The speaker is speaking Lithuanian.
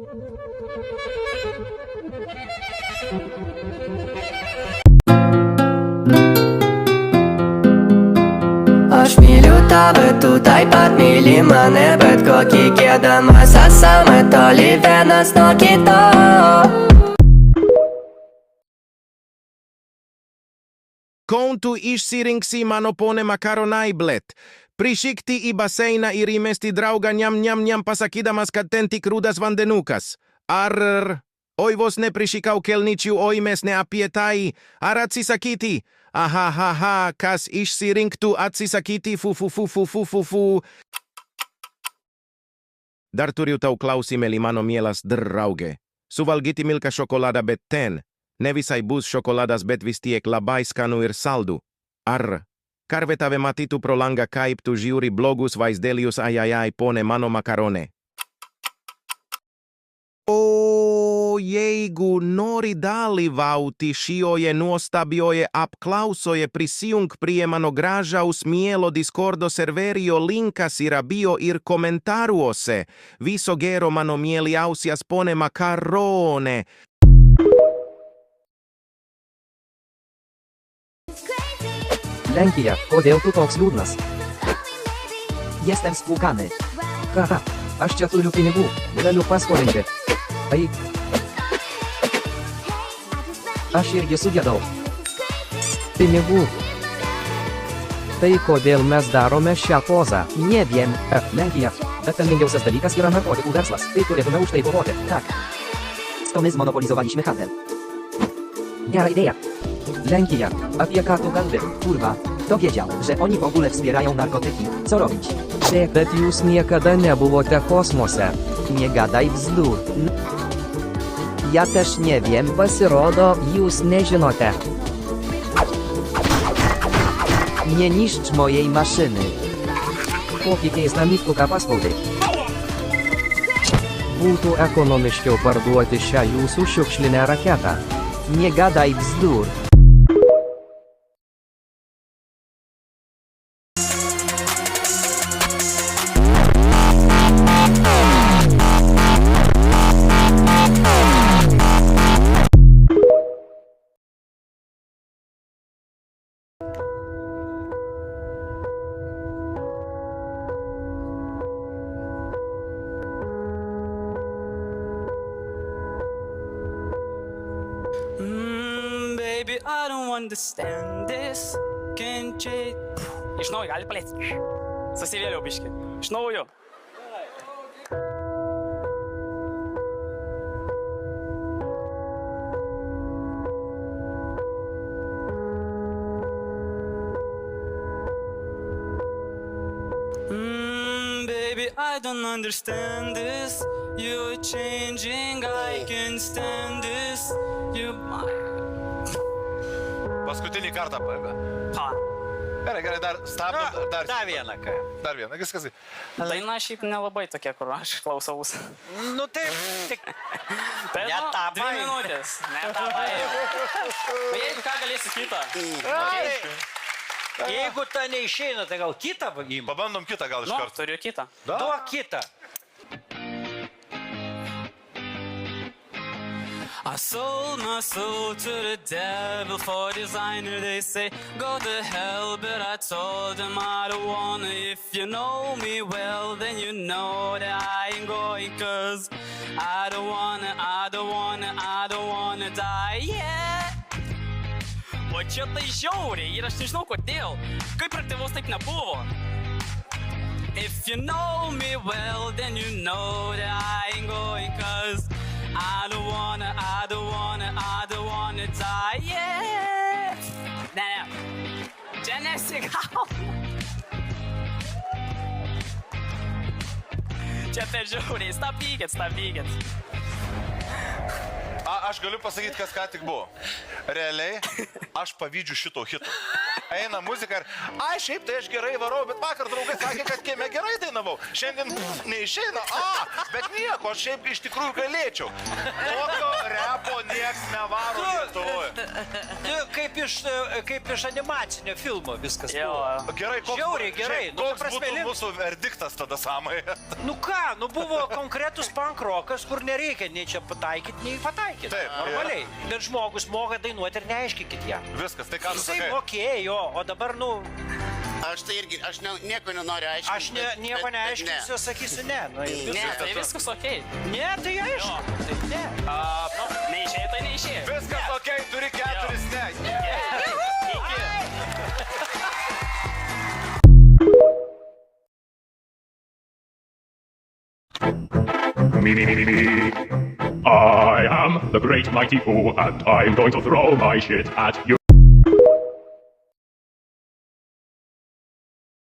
Aš myliu tave, tu taip pat myli mane, bet kokį kėdamas esame toli vienas nuo kito. Kon tu išsirinksi mano pone makaronai, blet. Prišikti į baseiną ir įmesti draugą njam pasakydamas, kad ten tik rudas vandenukas. Ar... Oi vos neprišikau kelničių, oi mes ne apie tai. Ar atsisakyti? Aha, kas išsirinktų atsisakyti, fu. Dar turiu tau klausimėlį, mano mielas drauge. Suvalgyti milka šokoladą, bet ten. Ne visai bus šokoladas, bet vis tiek labai skanu ir saldu. Ar karve tave matytų pro langą, kaip tu žiūri blogus vaizdelius, ai, pone mano makarone. O jeigu nori dalyvauti šioje nuostabioje apklausoje, prisijung prie mano gražaus mielo Discordo serverio, linkas yra bio ir komentaruose. Viso gero, mano mieliausias pone makarone. Lenkija, kodėl tu toks liūdnas? Jestem spłukany. Haha, aš čia turiu pinigų, galiu paskolinti. Ai. Aš irgi sugedau. Pinigų. Tai kodėl mes darome šią pozą? Nie wiem. Lenkija. Bet pelningiausias dalykas yra narkotikų verslas. Tai turėtume už tai kovoti. Tak. To my zmonopolizowaliśmy handel. Gera idea. Lenkija. Apie ką tu kalbi? Kurwa. Kto wiedział, że oni w ogóle wspierają narkotyki? Co robić? Bet jūs niekada nebuvote kosmose. Nie gadaj bzdur. Ja też nie wiem, pasirodo, jūs nežinote. Nie niszcz mojej maszyny. Kokį keistą mygtuką paspaudai. Būtų ekonomiškiau parduoti šią jūsų šiukšlinę raketą. Nie gadaj bzdur. Baby, I don't understand this. Can't you... Iš naujo, gali palėti. Susivėliau biškį. Iš naujo. Baby, I don't understand this. You're changing, I can stand this. You... Paskutinį kartą paėmė. Ha. Gerai, dar stabdom, Dar vieną ką. Dar vieną, viskas. Daina šiaip nelabai tokia, kur aš klausaus. Nu taip, tik... Tai Ne tą 2 minutės. Ne tą paėjau. Jeigu ką galėsi kitą. Jeigu ta neišeina, tai gal kitą paimam. Pabandom kitą gal iš Nu, karto. turiu kitą. Duok kitą. I sold my soul to the devil for designer. They say go to hell, but I told them I don't wanna. If you know me well, then you know that I ain't going. Cause I don't wanna die yet. O čia tai žiauriai ir aš nežinau kodėl. Kaip aktyvus taip nebuvo. If you know me well, then you know that I ain't going. Cause I don't wanna die yet. Ne. Čia nesigauna. Čia per žiauriai. Stabdykit. Aš galiu pasakyti, kas ką tik buvo. Realiai, aš pavydžiu šito hito. Eina muzika ir, ai, šiaip tai aš gerai varau, bet vakar draugai sakė, kad kieme gerai dainavau. Šiandien neišeina, bet nieko, aš šiaip iš tikrųjų galėčiau. Tokio repo nieks nevaro Lietuvoje. Kaip iš animacinio filmo viskas buvo. Gerai, Žiauriai gerai. Nu, ta koks prasme, būtų mūsų verdiktas tada samai? Nu ką, nu buvo konkretus punk rockas, kur nereikia nei čia pataikyti, nei pataikyti. Taip, normaliai. Bet žmogus moka dainuoti ir neaiškinkit ją. Viskas, tai ką tu Jisai sakai? mokėjo, o dabar, nu, Aš tai irgi, aš nieko nenoriu aiškinti. aš nieko neaiškinsiu, sakysiu ne. Nu, Ne, tai viskas okei. Ne, tai aišku. Tai ne. Nu, neišėjo, tai neišėjo. Viskas okei, turi 4 ne. I am the great mighty Pooh, and I'm going to throw my shit at you.